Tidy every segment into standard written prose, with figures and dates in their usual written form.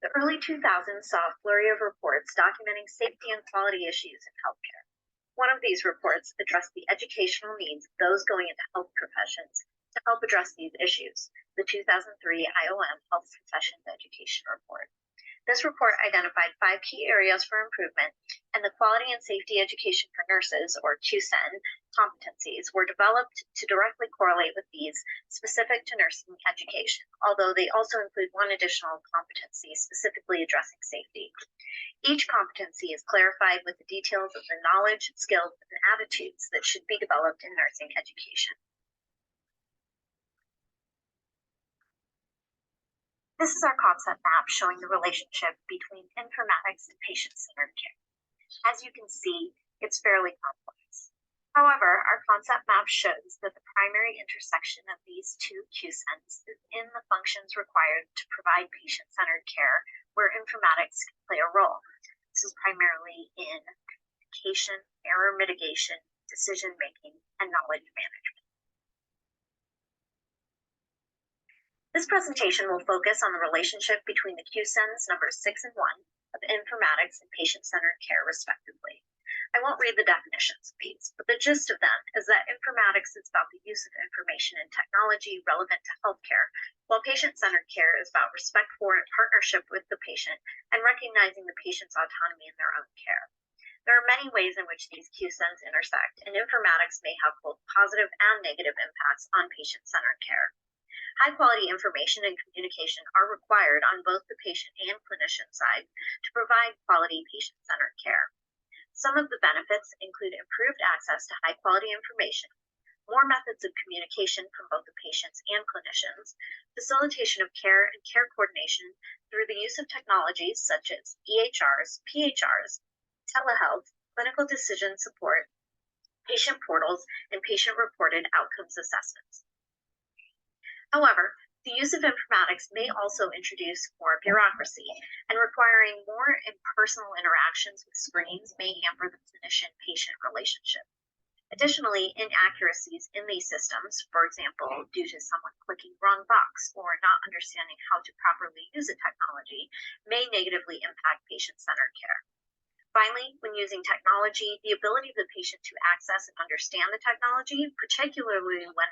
The early 2000s saw a flurry of reports documenting safety and quality issues in healthcare. One of these reports addressed the educational needs of those going into health professions to help address these issues, the 2003 IOM Health Professions Education Report. This report identified 5 key areas for improvement, and the Quality and Safety Education for Nurses, or QSEN, competencies were developed to directly correlate with these specific to nursing education, although they also include one additional competency specifically addressing safety. Each competency is clarified with the details of the knowledge, skills, and attitudes that should be developed in nursing education. This is our concept map showing the relationship between informatics and patient-centered care. As you can see, it's fairly complex. However, our concept map shows that the primary intersection of these two QSENs is in the functions required to provide patient-centered care, where informatics can play a role. This is primarily in communication, error mitigation, decision-making, and knowledge management. This presentation will focus on the relationship between the QSENs numbers 6 and 1 of informatics and patient-centered care, respectively. I won't read the definitions of these, but the gist of them is that informatics is about the use of information and technology relevant to healthcare, while patient-centered care is about respect for and partnership with the patient and recognizing the patient's autonomy in their own care. There are many ways in which these QSENs intersect, and informatics may have both positive and negative impacts on patient-centered care. High-quality information and communication are required on both the patient and clinician side to provide quality patient-centered care. Some of the benefits include improved access to high-quality information, more methods of communication from both the patients and clinicians, facilitation of care and care coordination through the use of technologies such as EHRs, PHRs, telehealth, clinical decision support, patient portals, and patient-reported outcomes assessments. However, the use of informatics may also introduce more bureaucracy, and requiring more impersonal interactions with screens may hamper the clinician-patient relationship. Additionally, inaccuracies in these systems, for example, due to someone clicking the wrong box or not understanding how to properly use a technology, may negatively impact patient-centered care. Finally, when using technology, the ability of the patient to access and understand the technology, particularly when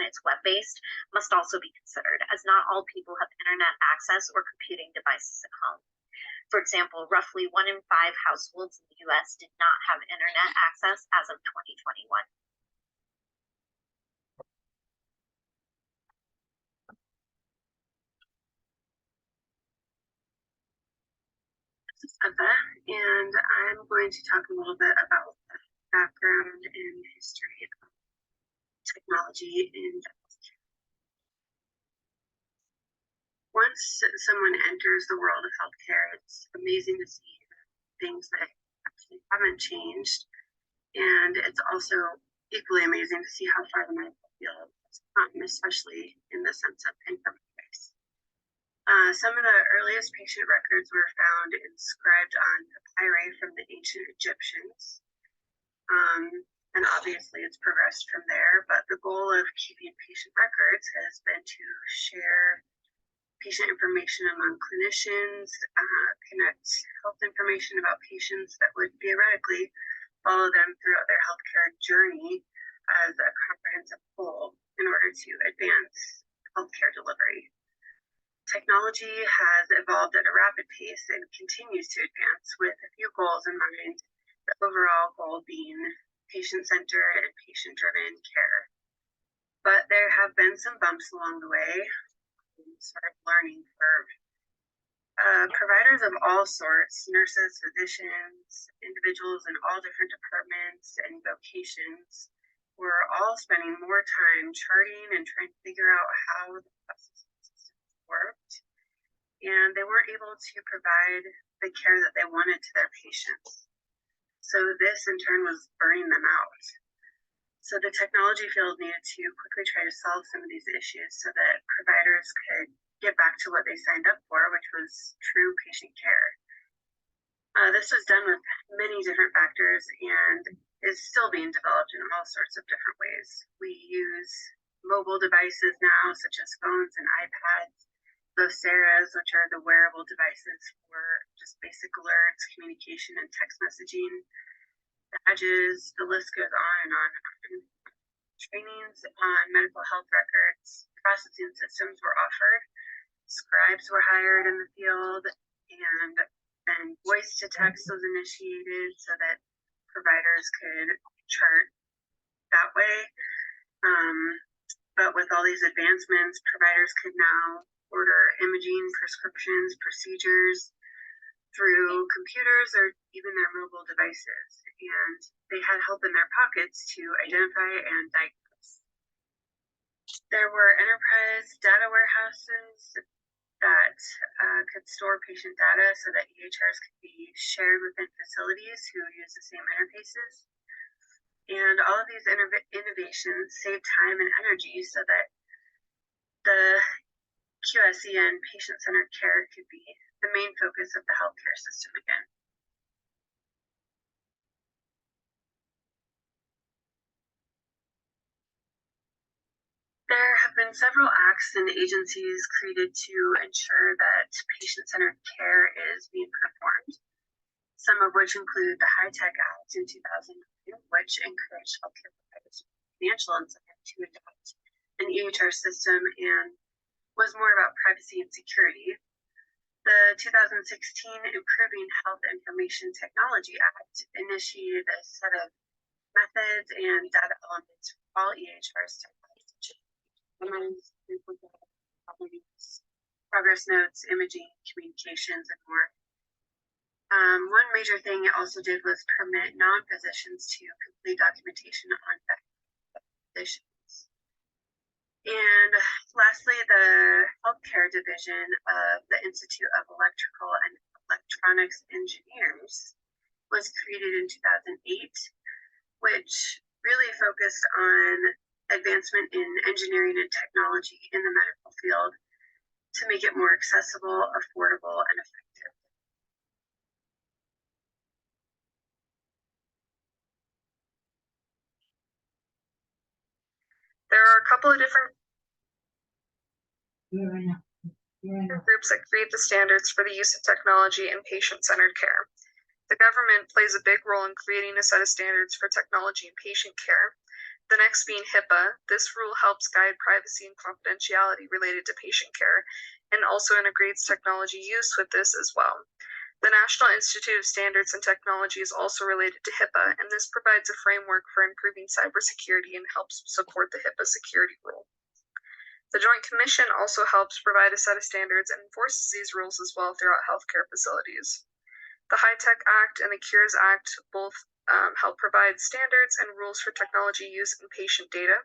it's web-based, must also be considered, as not all people have internet access or computing devices at home. For example, roughly 1 in 5 households in the US did not have internet access as of 2021. This is Eva, and I'm going to talk a little bit about the background and history of technology in healthcare. Once someone enters the world of healthcare, it's amazing to see things that actually haven't changed, and it's also equally amazing to see how far the medical field has come, especially in the sense of informatics. Some of the earliest patient records were found inscribed on papyri from the ancient Egyptians. And obviously it's progressed from there, but the goal of keeping patient records has been to share patient information among clinicians, connect health information about patients that would theoretically follow them throughout their healthcare journey as a comprehensive whole in order to advance healthcare delivery. Technology has evolved at a rapid pace and continues to advance with a few goals in mind, the overall goal being patient-centered and patient-driven care. But there have been some bumps along the way, sort of learning curve. Providers of all sorts, nurses, physicians, individuals in all different departments and vocations, were all spending more time charting and trying to figure out how the process worked, and they weren't able to provide the care that they wanted to their patients. So this in turn was burning them out. So the technology field needed to quickly try to solve some of these issues so that providers could get back to what they signed up for, which was true patient care. This was done with many different factors and is still being developed in all sorts of different ways. We use mobile devices now, such as phones and iPads, Voceras, which are the wearable devices for just basic alerts, communication, and text messaging. Badges, the list goes on and on. Trainings on medical health records processing systems were offered. Scribes were hired in the field, and then voice to text was initiated so that providers could chart that way. But with all these advancements, providers could now order imaging, prescriptions, procedures through computers or even their mobile devices, and they had help in their pockets to identify and diagnose. There were enterprise data warehouses that could store patient data so that EHRs could be shared within facilities who use the same interfaces. And all of these innovations save time and energy so that the QSEN patient-centered care could be the main focus of the healthcare system again. There have been several acts and agencies created to ensure that patient-centered care is being performed, some of which include the HITECH Act in 2009, which encouraged healthcare providers financial incentive to adopt an EHR system and was more about privacy and security. The 2016 Improving Health Information Technology Act initiated a set of methods and data elements for all EHRs technology, such as progress notes, imaging, communications, and more. One major thing it also did was permit non-physicians to complete documentation on physicians. And lastly, the healthcare division of the Institute of Electrical and Electronics Engineers was created in 2008, which really focused on advancement in engineering and technology in the medical field to make it more accessible, affordable, and effective. There are a couple of different groups that create the standards for the use of technology in patient-centered care. The government plays a big role in creating a set of standards for technology in patient care. The next being HIPAA. This rule helps guide privacy and confidentiality related to patient care and also integrates technology use with this as well. The National Institute of Standards and Technology is also related to HIPAA, and this provides a framework for improving cybersecurity and helps support the HIPAA security rule. The Joint Commission also helps provide a set of standards and enforces these rules as well throughout healthcare facilities. The HITECH Act and the Cures Act both help provide standards and rules for technology use in patient data.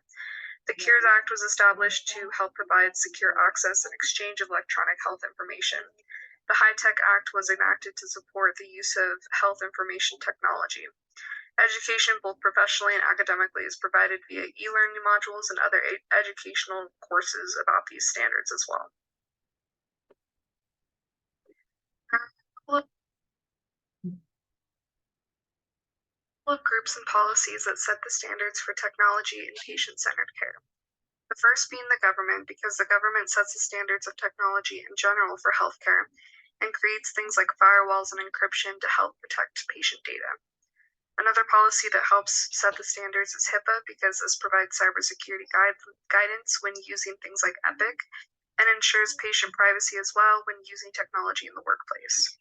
The Cures Act was established to help provide secure access and exchange of electronic health information. The HITECH Act was enacted to support the use of health information technology. Education, both professionally and academically, is provided via e-learning modules and other educational courses about these standards as well. Of groups and policies that set the standards for technology in patient-centered care. The first being the government, because the government sets the standards of technology in general for healthcare and creates things like firewalls and encryption to help protect patient data. Another policy that helps set the standards is HIPAA, because this provides cybersecurity guidance when using things like Epic and ensures patient privacy as well when using technology in the workplace.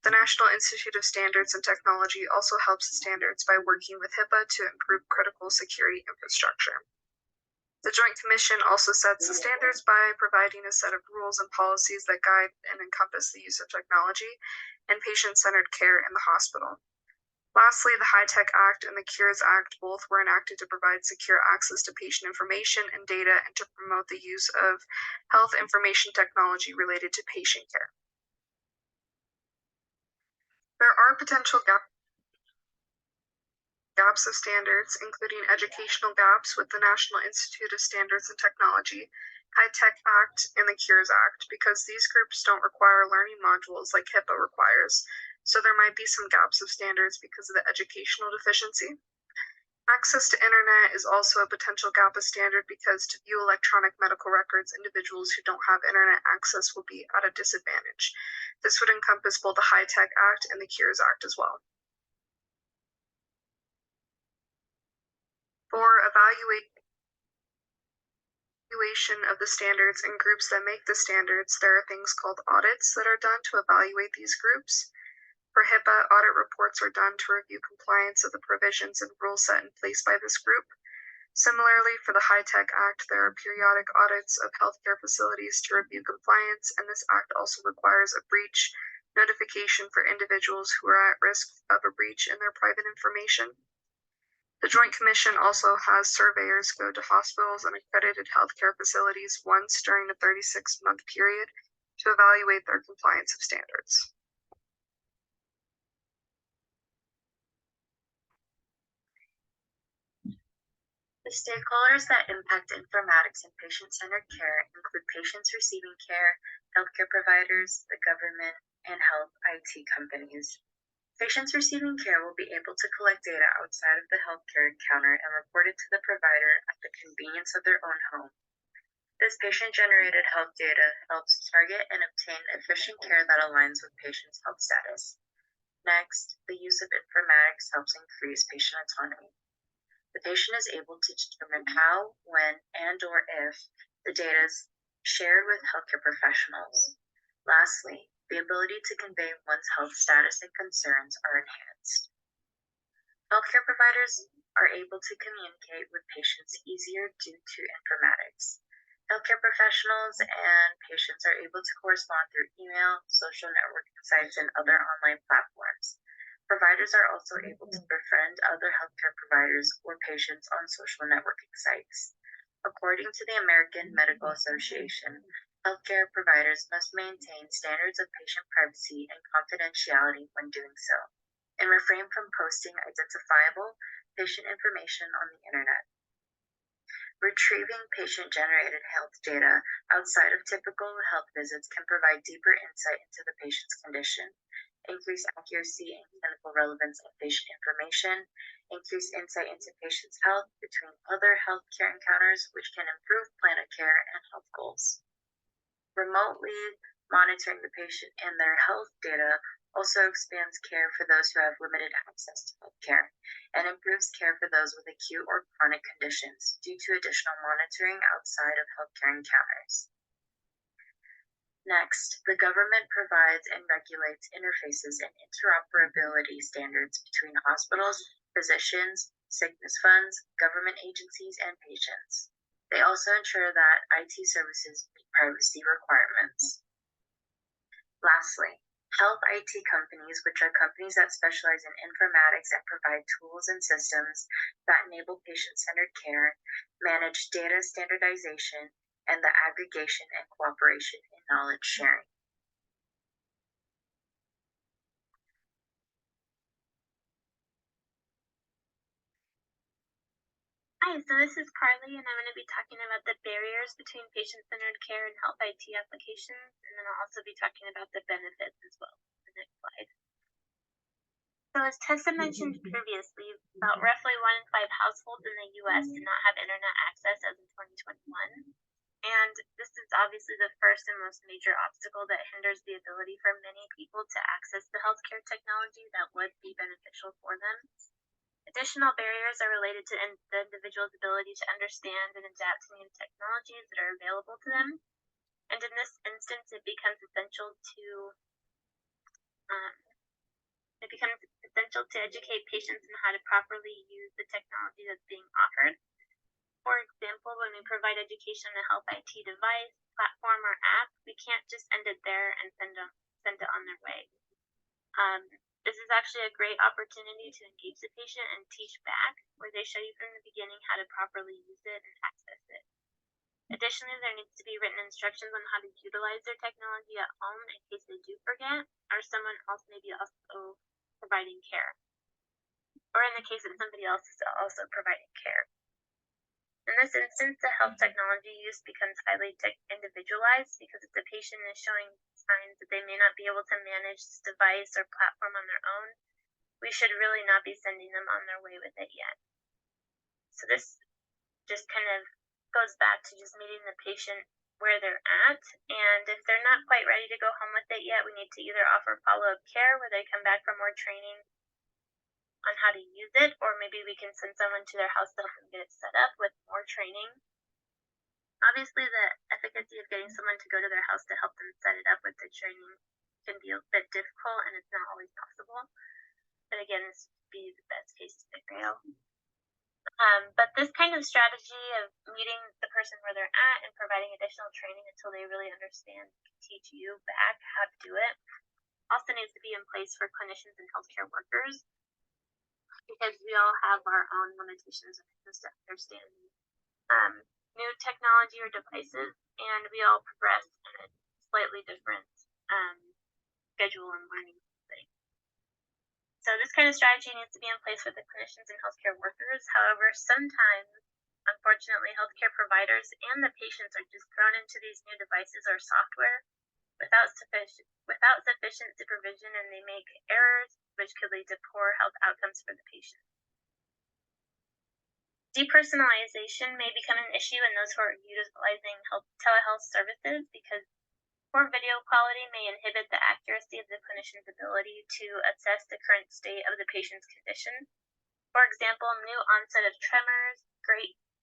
The National Institute of Standards and Technology also helps the standards by working with HIPAA to improve critical security infrastructure. The Joint Commission also sets the standards by providing a set of rules and policies that guide and encompass the use of technology and patient-centered care in the hospital. Lastly, the HITECH Act and the Cures Act both were enacted to provide secure access to patient information and data and to promote the use of health information technology related to patient care. There are potential gaps of standards, including educational gaps with the National Institute of Standards and Technology, HITECH Act, and the Cures Act, because these groups don't require learning modules like HIPAA requires. So there might be some gaps of standards because of the educational deficiency. Access to internet is also a potential gap of standard because to view electronic medical records, individuals who don't have internet access will be at a disadvantage. This would encompass both the HITECH Act and the CURES Act as well. For evaluation of the standards and groups that make the standards, there are things called audits that are done to evaluate these groups. For HIPAA, audit reports are done to review compliance of the provisions and rules set in place by this group. Similarly, for the HITECH Act, there are periodic audits of healthcare facilities to review compliance, and this act also requires a breach notification for individuals who are at risk of a breach in their private information. The Joint Commission also has surveyors go to hospitals and accredited healthcare facilities once during the 36-month period to evaluate their compliance of standards. The stakeholders that impact informatics and patient-centered care include patients receiving care, healthcare providers, the government, and health IT companies. Patients receiving care will be able to collect data outside of the healthcare encounter and report it to the provider at the convenience of their own home. This patient-generated health data helps target and obtain efficient care that aligns with patients' health status. Next, the use of informatics helps increase patient autonomy. The patient is able to determine how, when, and/or if the data is shared with healthcare professionals. Lastly, the ability to convey one's health status and concerns are enhanced. Healthcare providers are able to communicate with patients easier due to informatics. Healthcare professionals and patients are able to correspond through email, social networking sites, and other online platforms. Providers are also able to befriend other healthcare providers or patients on social networking sites. According to the American Medical Association, healthcare providers must maintain standards of patient privacy and confidentiality when doing so, and refrain from posting identifiable patient information on the internet. Retrieving patient-generated health data outside of typical health visits can provide deeper insight into the patient's condition, increase accuracy and clinical relevance of patient information, increase insight into patients' health between other healthcare encounters, which can improve plan of care and health goals. Remotely monitoring the patient and their health data also expands care for those who have limited access to healthcare and improves care for those with acute or chronic conditions due to additional monitoring outside of healthcare encounters. Next, the government provides and regulates interfaces and interoperability standards between hospitals, physicians, sickness funds, government agencies, and patients. They also ensure that IT services meet privacy requirements. Lastly, health IT companies, which are companies that specialize in informatics and provide tools and systems that enable patient-centered care, manage data standardization, and the aggregation and cooperation in knowledge sharing. Hi, so this is Carly, and I'm going to be talking about the barriers between patient-centered care and health IT applications, and then I'll also be talking about the benefits as well. The next slide. So as Tessa mentioned previously, about roughly 1 in 5 households in the US do not have internet access as of 2021. And this is obviously the first and most major obstacle that hinders the ability for many people to access the healthcare technology that would be beneficial for them. Additional barriers are related to the individual's ability to understand and adapt to new technologies that are available to them. And in this instance, it becomes essential to educate patients on how to properly use the technology that's being offered. For example, when we provide education on a health IT device, platform, or app, we can't just end it there and send it on their way. This is actually a great opportunity to engage the patient and teach back, where they show you from the beginning how to properly use it and access it. Additionally, there needs to be written instructions on how to utilize their technology at home in case they do forget, or someone else may be also providing care, or in the case that somebody else is also providing care. In this instance, the health technology use becomes highly individualized because if the patient is showing signs that they may not be able to manage this device or platform on their own, we should really not be sending them on their way with it yet. So this just kind of goes back to just meeting the patient where they're at. And if they're not quite ready to go home with it yet, we need to either offer follow-up care where they come back for more training on how to use it, or maybe we can send someone to their house to help them get it set up with more training. Obviously, the efficacy of getting someone to go to their house to help them set it up with the training can be a bit difficult, and it's not always possible. But again, this would be the best case scenario. But this kind of strategy of meeting the person where they're at and providing additional training until they really understand, teach you back how to do it, also needs to be in place for clinicians and healthcare workers, because we all have our own limitations when it comes to understanding new technology or devices, and we all progress in a slightly different schedule and learning thing. So this kind of strategy needs to be in place with the clinicians and healthcare workers. However, sometimes, unfortunately, healthcare providers and the patients are just thrown into these new devices or software without sufficient supervision, and they make errors which could lead to poor health outcomes for the patient. Depersonalization may become an issue in those who are utilizing telehealth services, because poor video quality may inhibit the accuracy of the clinician's ability to assess the current state of the patient's condition. For example, new onset of tremors,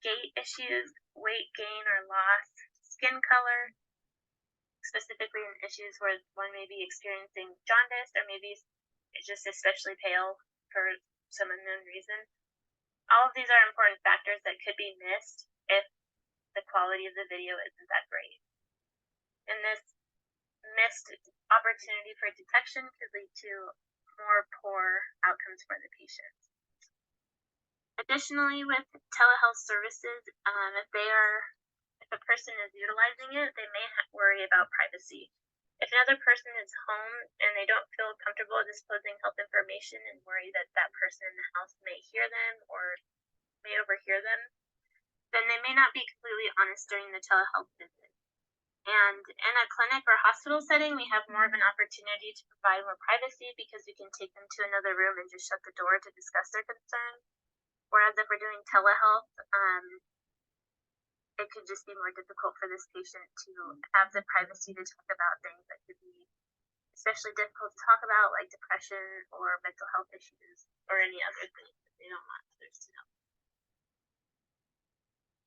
gait issues, weight gain or loss, skin color, specifically in issues where one may be experiencing jaundice or maybe it's just especially pale for some unknown reason. All of these are important factors that could be missed if the quality of the video isn't that great. And this missed opportunity for detection could lead to more poor outcomes for the patient. Additionally, with telehealth services, if a person is utilizing it, they may worry about privacy. If another person is home and they don't feel comfortable disclosing health information and worry that that person in the house may hear them or may overhear them, then they may not be completely honest during the telehealth visit. And in a clinic or hospital setting, we have more of an opportunity to provide more privacy because we can take them to another room and just shut the door to discuss their concerns. Whereas if we're doing telehealth, it could just be more difficult for this patient to have the privacy to talk about things that could be especially difficult to talk about, like depression or mental health issues or any other things that they don't want others to know.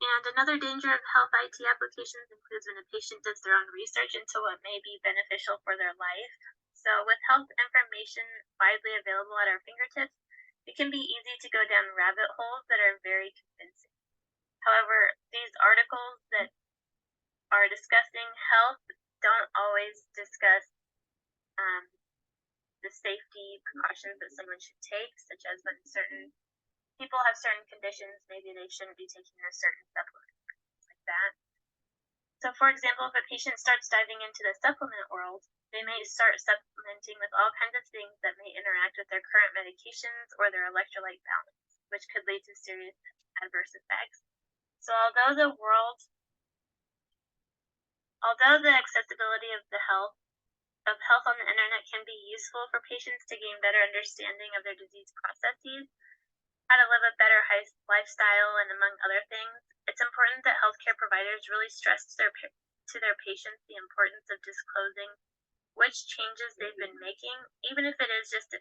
And another danger of health IT applications includes when a patient does their own research into what may be beneficial for their life. So with health information widely available at our fingertips, it can be easy to go down rabbit holes that are very convincing. However, these articles that are discussing health don't always discuss the safety precautions that someone should take, such as when certain people have certain conditions, maybe they shouldn't be taking a certain supplement, things like that. So for example, if a patient starts diving into the supplement world, they may start supplementing with all kinds of things that may interact with their current medications or their electrolyte balance, which could lead to serious adverse effects. So although the accessibility of health on the internet can be useful for patients to gain better understanding of their disease processes, how to live a better lifestyle, and among other things, it's important that healthcare providers really stress to their patients the importance of disclosing which changes they've been making, even if it is just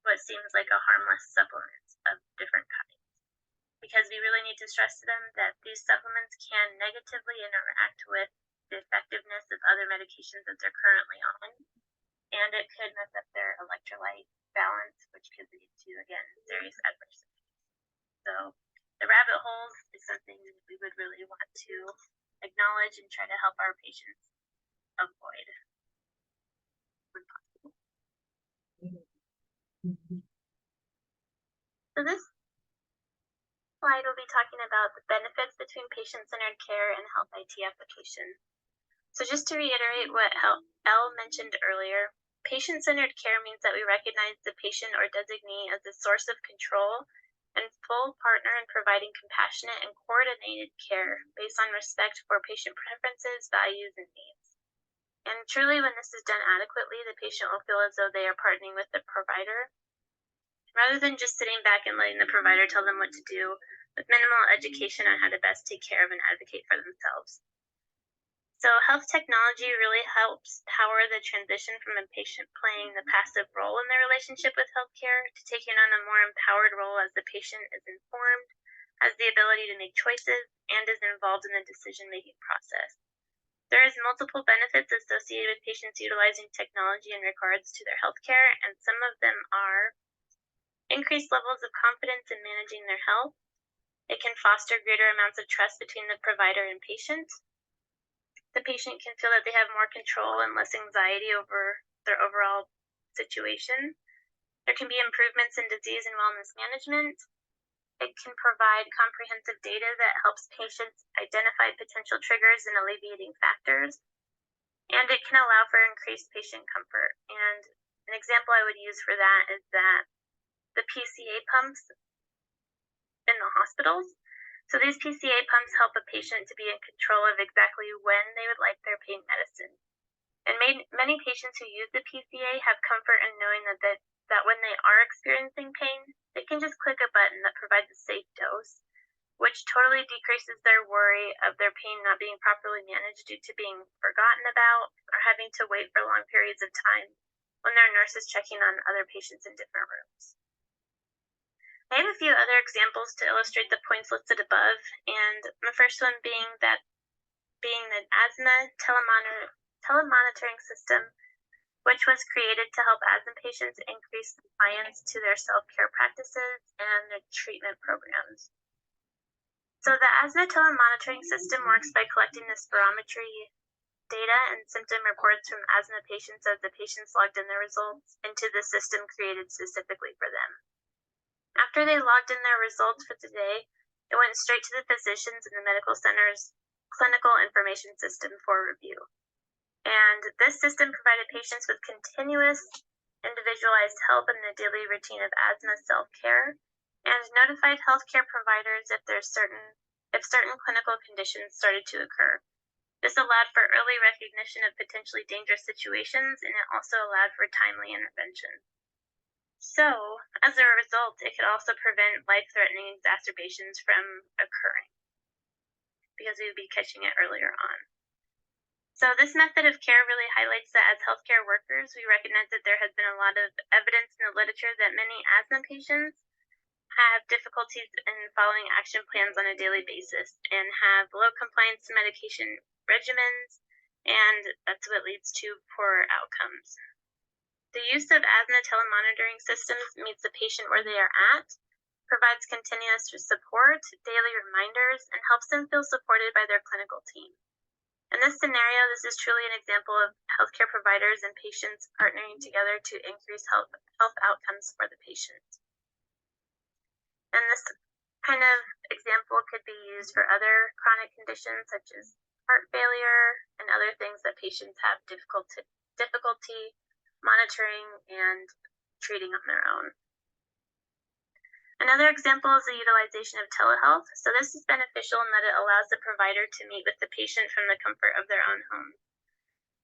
what seems like a harmless supplement of different kinds. Because we really need to stress to them that these supplements can negatively interact with the effectiveness of other medications that they're currently on, and it could mess up their electrolyte balance, which could lead to, again, serious adverse effects. So the rabbit holes is something that we would really want to acknowledge and try to help our patients avoid when possible. So this slide will be talking about the benefits between patient-centered care and health IT applications. So just to reiterate what Elle mentioned earlier, patient-centered care means that we recognize the patient or designee as the source of control and full partner in providing compassionate and coordinated care based on respect for patient preferences, values, and needs. And truly, when this is done adequately, the patient will feel as though they are partnering with the provider, rather than just sitting back and letting the provider tell them what to do with minimal education on how to best take care of and advocate for themselves. So health technology really helps power the transition from a patient playing the passive role in their relationship with healthcare to taking on a more empowered role as the patient is informed, has the ability to make choices, and is involved in the decision-making process. There is multiple benefits associated with patients utilizing technology in regards to their healthcare, and some of them are increased levels of confidence in managing their health. It can foster greater amounts of trust between the provider and patient. The patient can feel that they have more control and less anxiety over their overall situation. There can be improvements in disease and wellness management. It can provide comprehensive data that helps patients identify potential triggers and alleviating factors. And it can allow for increased patient comfort. And an example I would use for that is that the PCA pumps in the hospitals. So these PCA pumps help a patient to be in control of exactly when they would like their pain medicine. And many patients who use the PCA have comfort in knowing that when they are experiencing pain, they can just click a button that provides a safe dose, which totally decreases their worry of their pain not being properly managed due to being forgotten about or having to wait for long periods of time when their nurse is checking on other patients in different rooms. I have a few other examples to illustrate the points listed above, and the first one being the asthma telemonitoring system, which was created to help asthma patients increase compliance to their self-care practices and their treatment programs. So the asthma telemonitoring system works by collecting the spirometry data and symptom reports from asthma patients as the patients logged in their results into the system created specifically for them. After they logged in their results for the day, it went straight to the physicians in the medical center's clinical information system for review. And this system provided patients with continuous individualized help in the daily routine of asthma self-care and notified healthcare providers if certain clinical conditions started to occur. This allowed for early recognition of potentially dangerous situations, and it also allowed for timely intervention. So, as a result, it could also prevent life-threatening exacerbations from occurring because we would be catching it earlier on. So this method of care really highlights that as healthcare workers, we recognize that there has been a lot of evidence in the literature that many asthma patients have difficulties in following action plans on a daily basis and have low compliance to medication regimens, and that's what leads to poor outcomes. The use of asthma telemonitoring systems meets the patient where they are at, provides continuous support, daily reminders, and helps them feel supported by their clinical team. In this scenario, this is truly an example of healthcare providers and patients partnering together to increase health outcomes for the patient. And this kind of example could be used for other chronic conditions such as heart failure and other things that patients have difficulty monitoring and treating on their own. Another example is the utilization of telehealth. So this is beneficial in that it allows the provider to meet with the patient from the comfort of their own home.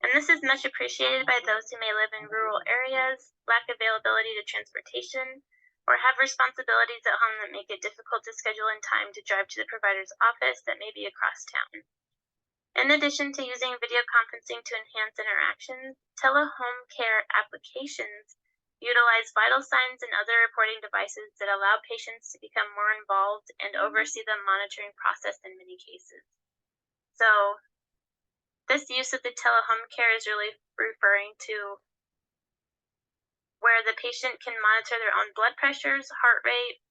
And this is much appreciated by those who may live in rural areas, lack availability to transportation, or have responsibilities at home that make it difficult to schedule in time to drive to the provider's office that may be across town. In addition to using video conferencing to enhance interactions, telehome care applications utilize vital signs and other reporting devices that allow patients to become more involved and oversee the monitoring process in many cases. So this use of the telehome care is really referring to where the patient can monitor their own blood pressures, heart rate,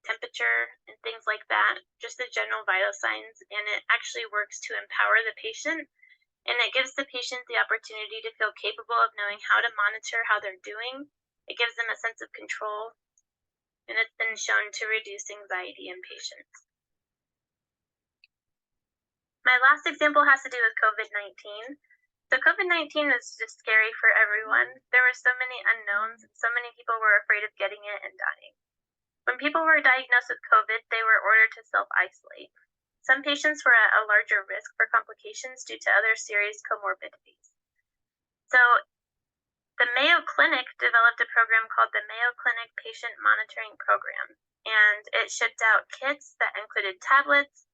temperature, and things like that, just the general vital signs, and it actually works to empower the patient, and it gives the patient the opportunity to feel capable of knowing how to monitor how they're doing. It gives them a sense of control, and it's been shown to reduce anxiety in patients. My last example has to do with COVID-19. So COVID-19 is just scary for everyone. There were so many unknowns, and so many people were afraid of getting it and dying. When people were diagnosed with COVID, they were ordered to self-isolate. Some patients were at a larger risk for complications due to other serious comorbidities. So the Mayo Clinic developed a program called the Mayo Clinic Patient Monitoring Program. and it shipped out kits that included tablets,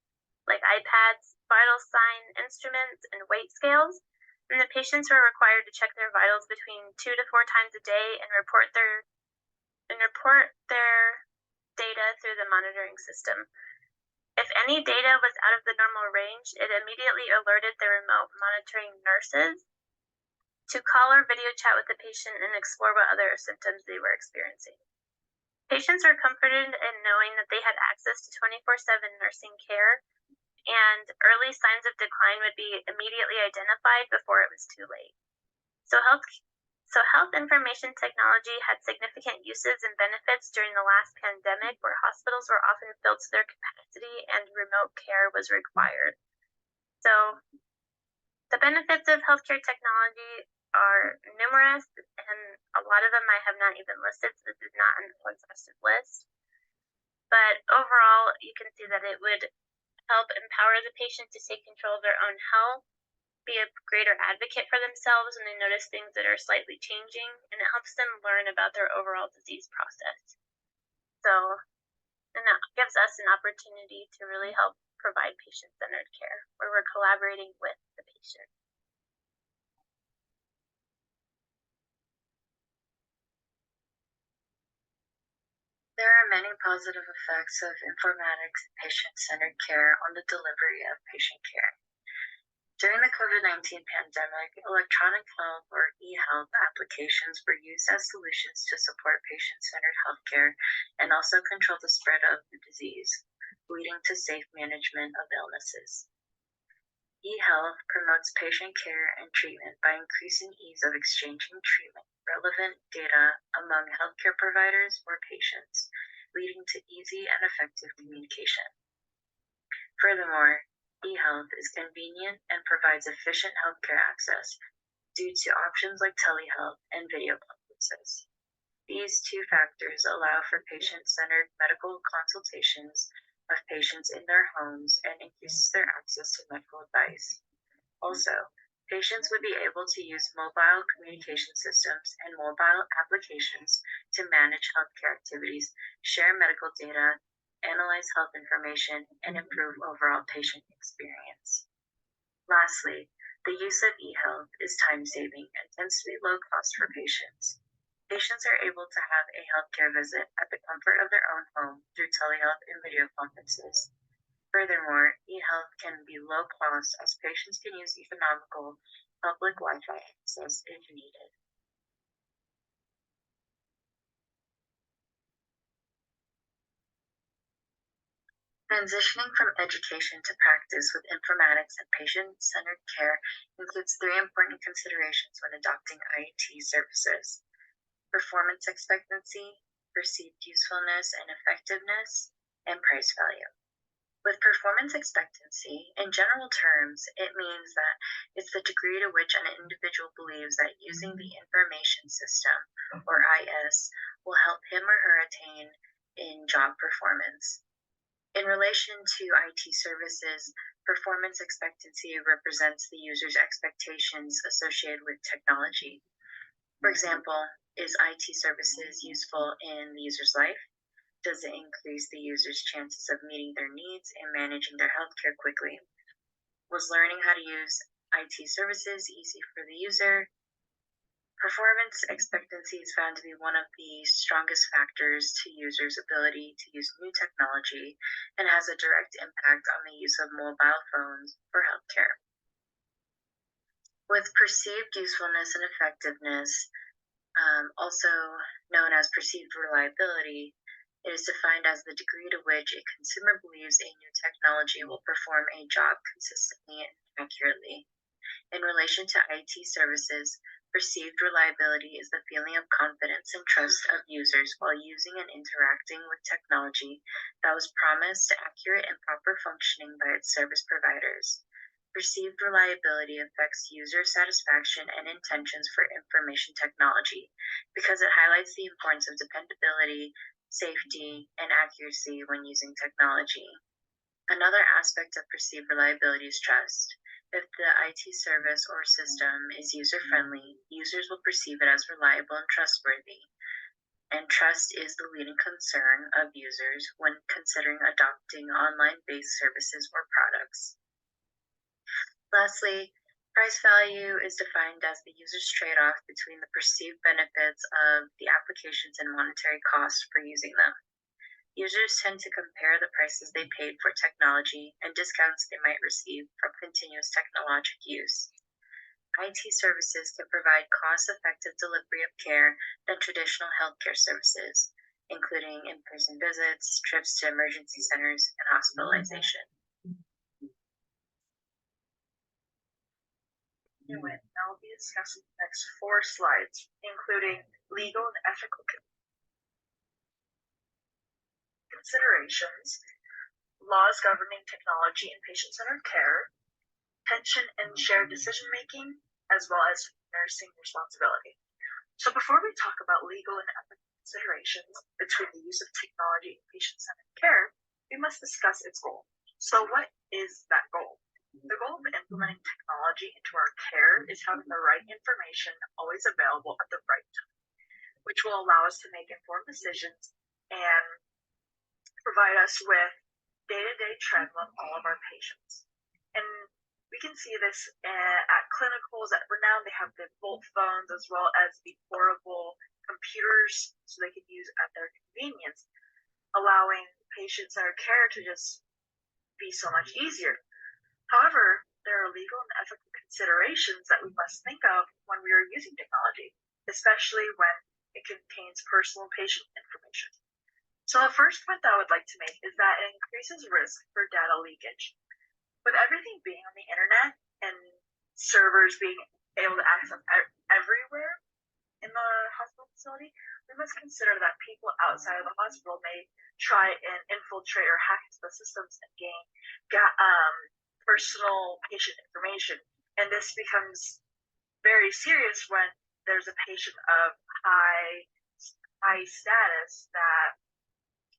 like iPads, vital sign instruments, and weight scales. And the patients were required to check their vitals between 2 to 4 times a day and report their data through the monitoring system. If any data was out of the normal range, it immediately alerted the remote monitoring nurses to call or video chat with the patient and explore what other symptoms they were experiencing. Patients were comforted in knowing that they had access to 24/7 nursing care, and early signs of decline would be immediately identified before it was too late. So health information technology had significant uses and benefits during the last pandemic, where hospitals were often filled to their capacity and remote care was required. So the benefits of healthcare technology are numerous, and a lot of them I have not even listed, so this is not an exhaustive list. But overall, you can see that it would help empower the patient to take control of their own health, be a greater advocate for themselves when they notice things that are slightly changing, and it helps them learn about their overall disease process. So, and that gives us an opportunity to really help provide patient-centered care, where we're collaborating with the patient. There are many positive effects of informatics and patient-centered care on the delivery of patient care. During the COVID-19 pandemic, electronic health or e-health applications were used as solutions to support patient-centered healthcare and also control the spread of the disease, leading to safe management of illnesses. E-health promotes patient care and treatment by increasing ease of exchanging treatment relevant data among healthcare providers or patients, leading to easy and effective communication. Furthermore, e-health is convenient and provides efficient healthcare access due to options like telehealth and video conferences. These two factors allow for patient-centered medical consultations of patients in their homes and increases their access to medical advice. Also, patients would be able to use mobile communication systems and mobile applications to manage healthcare activities, share medical data, analyze health information, and improve overall patient experience. Lastly, the use of e-health is time-saving and tends to be low cost for patients. Patients are able to have a healthcare visit at the comfort of their own home through telehealth and video conferences. Furthermore, e-health can be low cost as patients can use economical public Wi-Fi access if needed. Transitioning from education to practice with informatics and patient-centered care includes three important considerations when adopting IET services: performance expectancy, perceived usefulness and effectiveness, and price value. With performance expectancy, in general terms, it means that it's the degree to which an individual believes that using the information system, or IS, will help him or her attain in job performance. In relation to IT services, performance expectancy represents the user's expectations associated with technology. For example, is IT services useful in the user's life? Does it increase the user's chances of meeting their needs and managing their healthcare quickly? Was learning how to use IT services easy for the user? Performance expectancy is found to be one of the strongest factors to users' ability to use new technology and has a direct impact on the use of mobile phones for healthcare. With perceived usefulness and effectiveness, also known as perceived reliability, it is defined as the degree to which a consumer believes a new technology will perform a job consistently and accurately. In relation to IT services, perceived reliability is the feeling of confidence and trust of users while using and interacting with technology that was promised accurate and proper functioning by its service providers. Perceived reliability affects user satisfaction and intentions for information technology because it highlights the importance of dependability, safety, and accuracy when using technology. Another aspect of perceived reliability is trust. If the IT service or system is user-friendly, users will perceive it as reliable and trustworthy. and trust is the leading concern of users when considering adopting online-based services or products. Lastly, price value is defined as the user's trade-off between the perceived benefits of the applications and monetary costs for using them. Users tend to compare the prices they paid for technology and discounts they might receive from continuous technologic use. IT services can provide cost-effective delivery of care than traditional healthcare services, including in-person visits, trips to emergency centers, and hospitalization. I'll be discussing the next 4 slides, including legal and ethical considerations, laws governing technology and patient-centered care, pension and shared decision-making, as well as nursing responsibility. So before we talk about legal and ethical considerations between the use of technology and patient-centered care, we must discuss its goal. So what is that goal? The goal of implementing technology into our care is having the right information always available at the right time, which will allow us to make informed decisions and provide us with day-to-day trends on all of our patients. And we can see this at clinicals at Renown. They have the Bolt phones as well as the portable computers so they can use at their convenience, allowing patient-centered care to just be so much easier. However, there are legal and ethical considerations that we must think of when we are using technology, especially when it contains personal patient information. So the first point that I would like to make is that it increases risk for data leakage. With everything being on the internet and servers being able to access everywhere in the hospital facility, we must consider that people outside of the hospital may try and infiltrate or hack into the systems and gain personal patient information. And this becomes very serious when there's a patient of high status that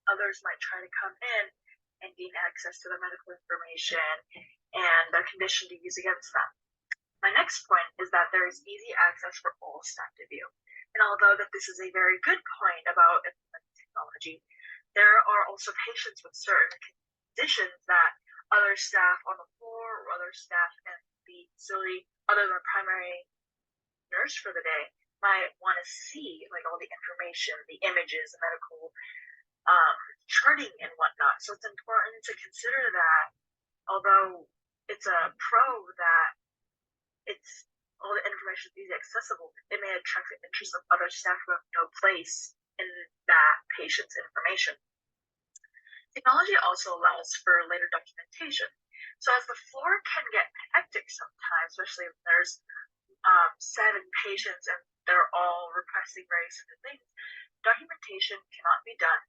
others might try to come in and gain access to the medical information and their condition to use against them. My next point is that there is easy access for all staff to view. And although that this is a very good point about implementing technology, there are also patients with certain conditions that other staff on the floor or other staff in the facility, other than primary nurse for the day, might want to see like all the information, the images, the medical charting and whatnot. So it's important to consider that although it's a pro that it's all the information is easily accessible, it may attract the interest of other staff who have no place in that patient's information. Technology also allows for later documentation. So as the floor can get hectic sometimes, especially if there's 7 patients and they're all requesting very similar things, documentation cannot be done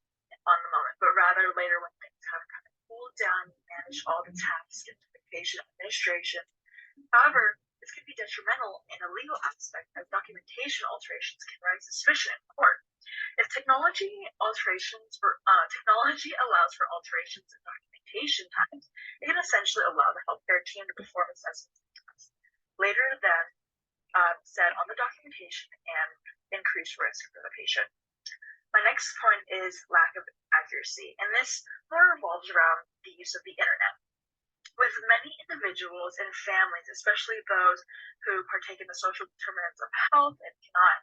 on the moment, but rather later when things have kind of cooled down, manage all the tasks and patient administration. However, this can be detrimental in a legal aspect as documentation alterations can raise suspicion in court. If technology allows for alterations in documentation times, it can essentially allow the healthcare team to perform assessments and tests later than said on the documentation and increase risk for the patient. My next point is lack of accuracy, and this more revolves around the use of the internet. With many individuals and families, especially those who partake in the social determinants of health and cannot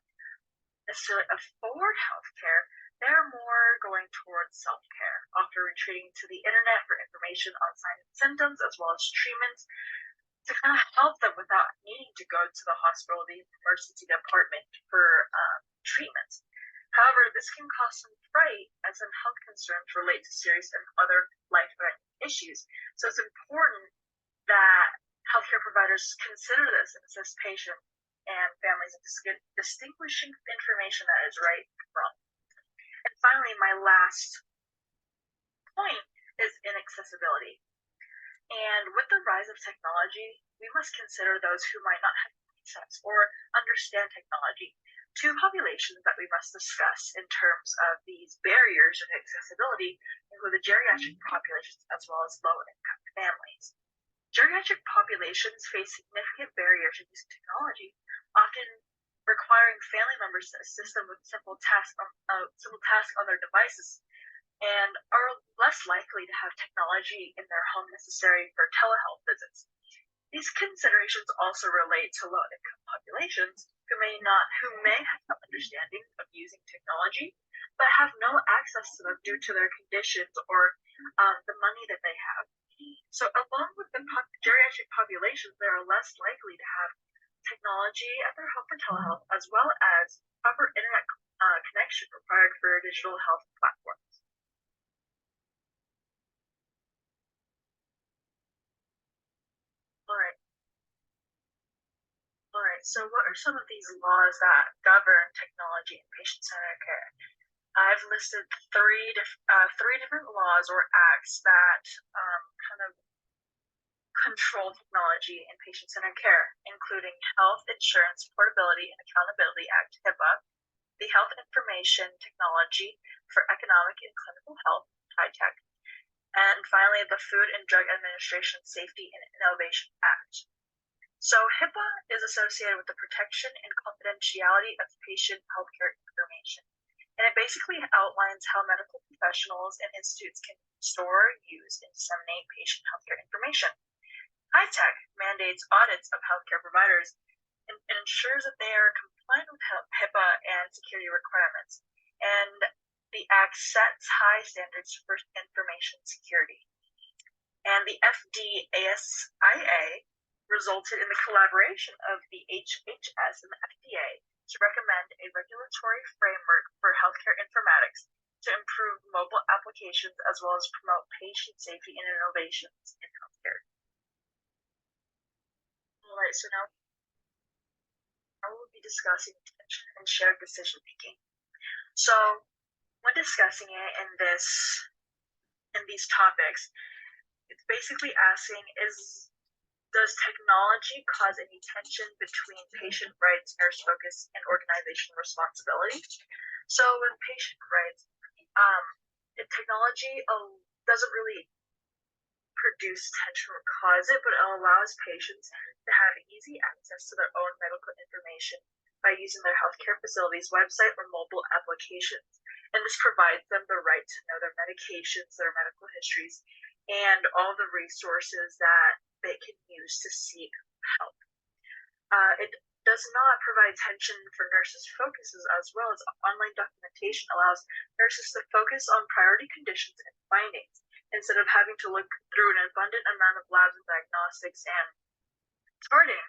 necessarily afford healthcare, they're more going towards self-care, often retreating to the internet for information on signs and symptoms as well as treatments to kind of help them without needing to go to the hospital, the emergency department for treatments. However, this can cause some fright as some health concerns relate to serious and other life-threatening issues. So it's important that healthcare providers consider this and assist patients and families in distinguishing information that is right from wrong. And finally, my last point is inaccessibility. And with the rise of technology, we must consider those who might not have access or understand technology. 2 populations that we must discuss in terms of these barriers of accessibility include the geriatric populations as well as low-income families. Geriatric populations face significant barriers in using technology, often requiring requiring family members to assist them with simple tasks on their devices, and are less likely to have technology in their home necessary for telehealth visits. These considerations also relate to low-income populations who may have some understanding of using technology, but have no access to them due to their conditions or the money that they have. So along with the geriatric populations, they are less likely to have technology at their home for telehealth, as well as proper internet connection required for digital health platforms. All right. So what are some of these laws that govern technology in patient-centered care? I've listed three different laws or acts that kind of control technology in patient-centered care, including Health Insurance Portability and Accountability Act, HIPAA, the Health Information Technology for Economic and Clinical Health, HITECH, and finally the Food and Drug Administration Safety and Innovation Act. So HIPAA is associated with the protection and confidentiality of patient healthcare information. And it basically outlines how medical professionals and institutes can store, use, and disseminate patient healthcare information. HITECH mandates audits of healthcare providers and ensures that they are compliant with HIPAA and security requirements. And the Act sets high standards for information security. And the FDASIA resulted in the collaboration of the HHS and the FDA to recommend a regulatory framework for healthcare informatics to improve mobile applications as well as promote patient safety and innovations in healthcare. All right, so now I will be discussing attention and shared decision making. So when discussing it in these topics, it's basically asking does technology cause any tension between patient rights, nurse focus, and organizational responsibility? So with patient rights, technology doesn't really produce tension or cause it, but it allows patients to have easy access to their own medical information by using their healthcare facility's website or mobile applications. And this provides them the right to know their medications, their medical histories, and all the resources that they can use to seek help. It does not provide attention for nurses' focuses, as well as online documentation allows nurses to focus on priority conditions and findings instead of having to look through an abundant amount of labs and diagnostics and charting.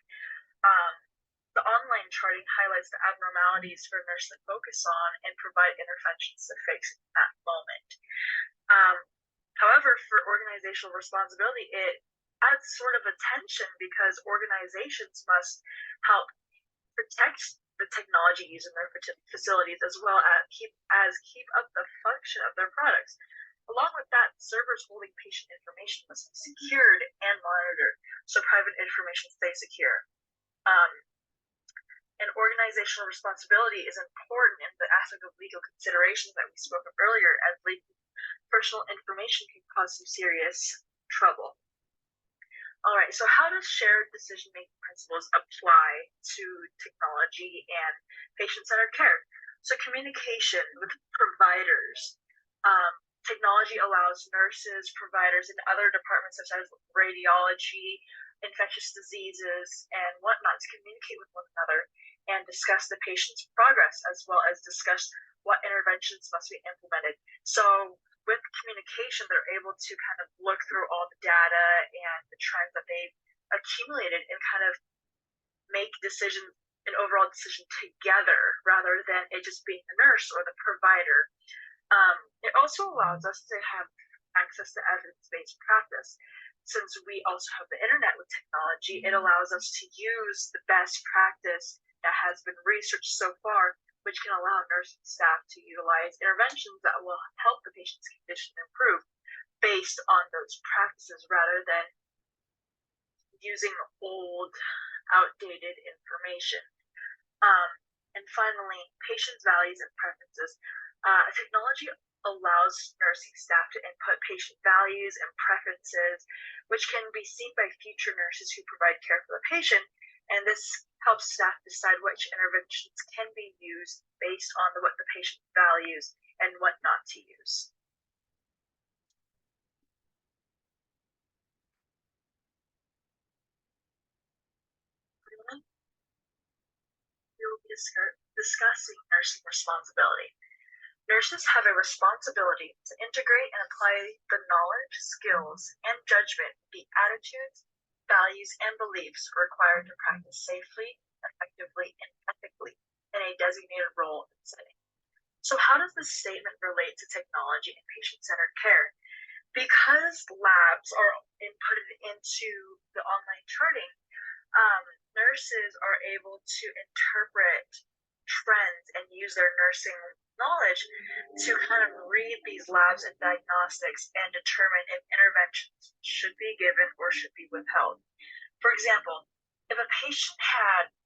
The online charting highlights the abnormalities for a nurse to focus on and provide interventions to fix in that moment. However, for organizational responsibility, it adds sort of a tension because organizations must help protect the technology used in their facilities as well as keep up the function of their products. Along with that, servers holding patient information must be secured and monitored so private information stays secure. And organizational responsibility is important in the aspect of legal considerations that we spoke of earlier, as personal information can cause some serious trouble. All right, so how does shared decision-making principles apply to technology and patient-centered care? So communication with providers. Technology allows nurses, providers, and other departments such as radiology, infectious diseases, and whatnot to communicate with one another and discuss the patient's progress, as well as discuss what interventions must be implemented. So with communication, they're able to kind of look through all the data and the trends that they've accumulated and kind of make an overall decision together rather than it just being the nurse or the provider. It also allows us to have access to evidence-based practice. Since we also have the internet with technology, it allows us to use the best practice that has been researched so far, which can allow nursing staff to utilize interventions that will help the patient's condition improve based on those practices rather than using old, outdated information. And finally, patients' values and preferences. Technology allows nursing staff to input patient values and preferences, which can be seen by future nurses who provide care for the patient. And this helps staff decide which interventions can be used based on what the patient values and what not to use. We will be discussing nursing responsibility. Nurses have a responsibility to integrate and apply the knowledge, skills, and judgment, the attitudes, values, and beliefs required to practice safely, effectively, and ethically in a designated role and setting. So how does this statement relate to technology and patient-centered care? Because labs are inputted into the online charting, nurses are able to interpret trends and use their nursing knowledge to kind of read these labs and diagnostics and determine if interventions should be given or should be withheld. For example, if a patient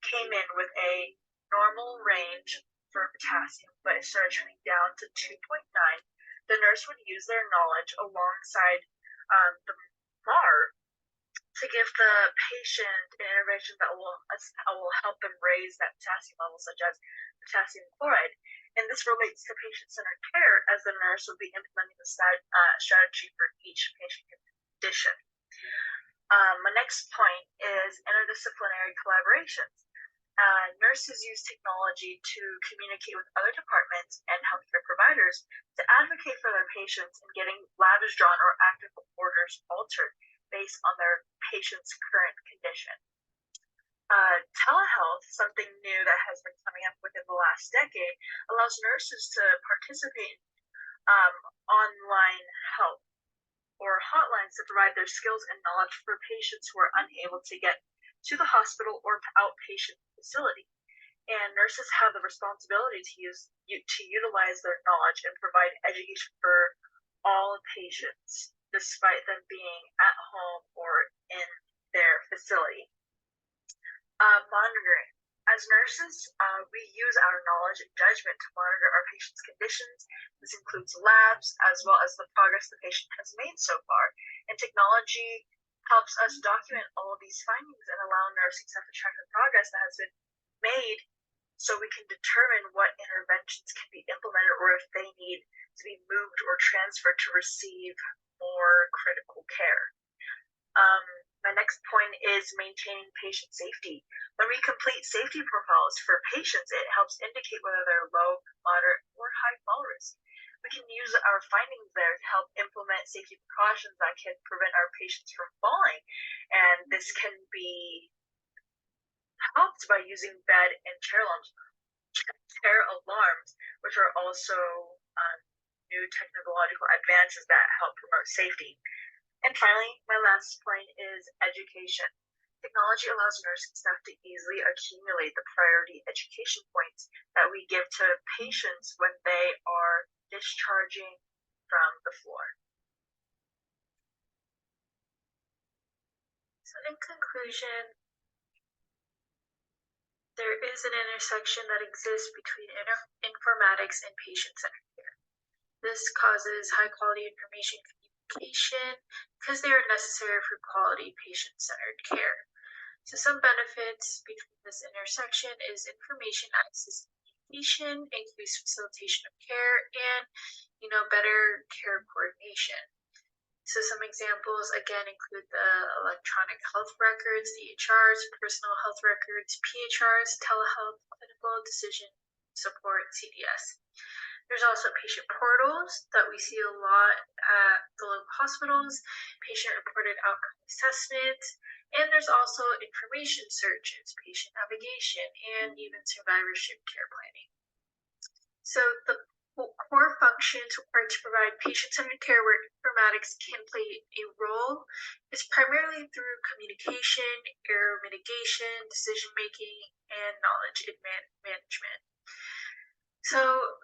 came in with a normal range for potassium but it started trending down to 2.9, the nurse would use their knowledge alongside the MAR to give the patient an intervention that will help them raise that potassium level, such as potassium chloride. And this relates to patient-centered care, as the nurse will be implementing the strategy for each patient condition. My next point is interdisciplinary collaborations. Nurses use technology to communicate with other departments and healthcare providers to advocate for their patients in getting labs drawn or active orders altered based on their patient's current condition. Telehealth, something new that has been coming up within the last decade, allows nurses to participate in online help or hotlines to provide their skills and knowledge for patients who are unable to get to the hospital or outpatient facility. And nurses have the responsibility to utilize their knowledge and provide education for all patients, despite them being at home or in their facility. Monitoring. As nurses, we use our knowledge and judgment to monitor our patients' conditions. This includes labs, as well as the progress the patient has made so far. And technology helps us document all of these findings and allow nursing staff to track the progress that has been made so we can determine what interventions can be implemented or if they need to be moved or transferred to receive more critical care. My next point is maintaining patient safety. When we complete safety profiles for patients, it helps indicate whether they're low, moderate, or high fall risk. We can use our findings there to help implement safety precautions that can prevent our patients from falling. And this can be helped by using bed and chair alarms, which are also new technological advances that help promote safety. And finally, my last point is education. Technology allows nursing staff to easily accumulate the priority education points that we give to patients when they are discharging from the floor. So in conclusion, there is an intersection that exists between informatics and patient-centered care. This causes high-quality information communication because they are necessary for quality patient-centered care. So some benefits between this intersection is information access and communication, increased facilitation of care, and better care coordination. So some examples again include the electronic health records, the EHRs, personal health records, PHRs, telehealth, clinical decision support, CDS. There's also patient portals that we see a lot at the local hospitals, patient-reported outcome assessments, and there's also information searches, patient navigation, and even survivorship care planning. So the core functions required to provide patient-centered care where informatics can play a role is primarily through communication, error mitigation, decision-making, and knowledge management. So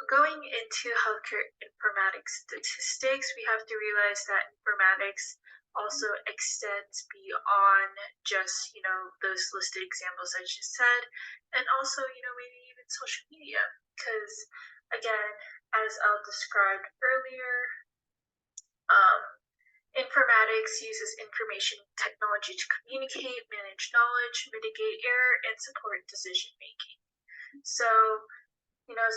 going into healthcare informatics statistics, we have to realize that informatics also extends beyond just, those listed examples I just said, and also, maybe even social media, because again, as Elle described earlier, Informatics uses information technology to communicate, manage knowledge, mitigate error, and support decision making. So,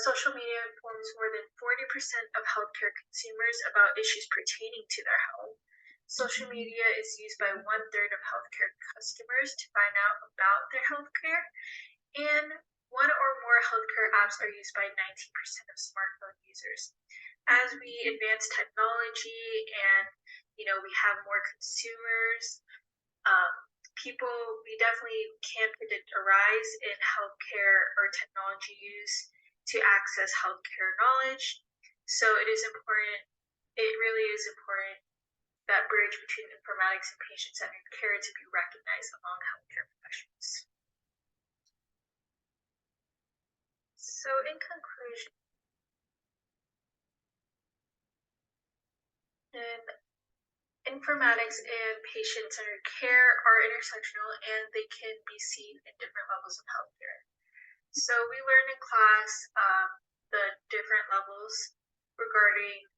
social media informs more than 40% of healthcare consumers about issues pertaining to their health. Social media is used by 1/3 of healthcare customers to find out about their healthcare, and one or more healthcare apps are used by 19% of smartphone users. As we advance technology and we have more consumers, we definitely can predict a rise in healthcare or technology use to access healthcare knowledge. So it really is important that bridge between informatics and patient-centered care to be recognized among healthcare professionals. So in conclusion, informatics and patient-centered care are intersectional and they can be seen in different levels of healthcare. So we learned in class the different levels regarding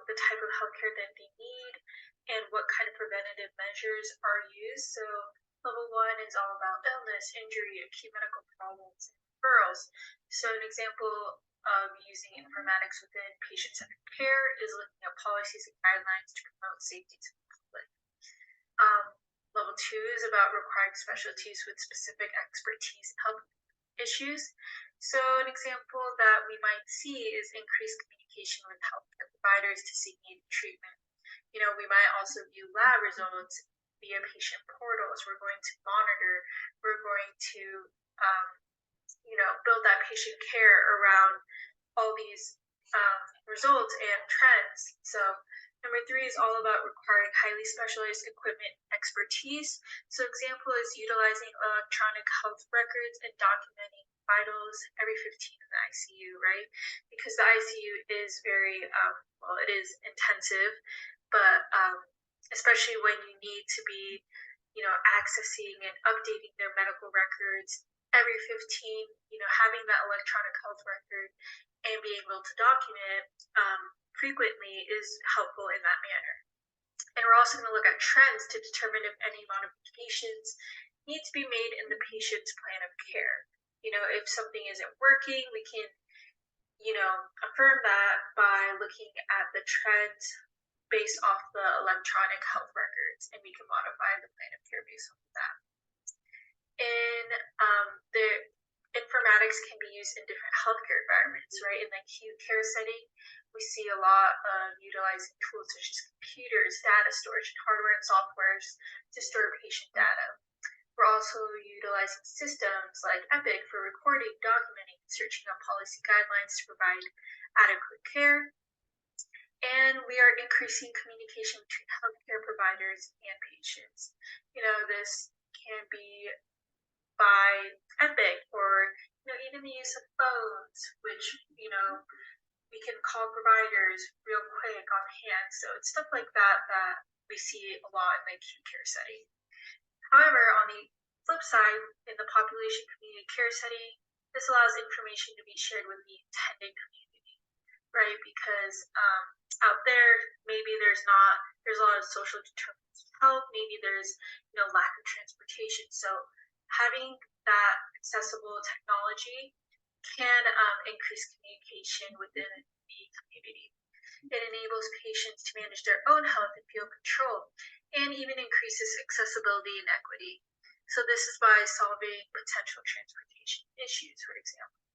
the type of healthcare that they need and what kind of preventative measures are used. So level 1 is all about illness, injury, acute medical problems, and referrals. So an example of using informatics within patient-centered care is looking at policies and guidelines to promote safety to the public. Level 2 is about requiring specialties with specific expertise in health issues. So an example that we might see is increased communication with healthcare providers to seek needed treatment. We might also view lab results via patient portals. We're going to monitor, we're going to build that patient care around all these results and trends. So number 3 is all about requiring highly specialized equipment and expertise. So example is utilizing electronic health records and documenting vitals every 15 in the ICU, right? Because the ICU is very, it is intensive, but especially when you need to be, accessing and updating their medical records every 15, having that electronic health record and being able to document frequently is helpful in that manner. And we're also going to look at trends to determine if any modifications need to be made in the patient's plan of care. If something isn't working, we can, affirm that by looking at the trends based off the electronic health records, and we can modify the plan of care based on that. And the informatics can be used in different healthcare environments, right? In the acute care setting, we see a lot of utilizing tools such as computers, data storage, and hardware and softwares to store patient data. We're also utilizing systems like Epic for recording, documenting, and searching up policy guidelines to provide adequate care. And we are increasing communication between healthcare providers and patients. This can be by Epic or even the use of phones, which we can call providers real quick on hand. So it's stuff like that that we see a lot in the acute care setting. However, on the flip side, in the population community care setting, this allows information to be shared with the intended community, right? Because out there, maybe there's a lot of social determinants of health, maybe there's lack of transportation. So having that accessible technology can increase communication within the community. It enables patients to manage their own health and feel control, and even increases accessibility and equity. So this is by solving potential transportation issues, for example.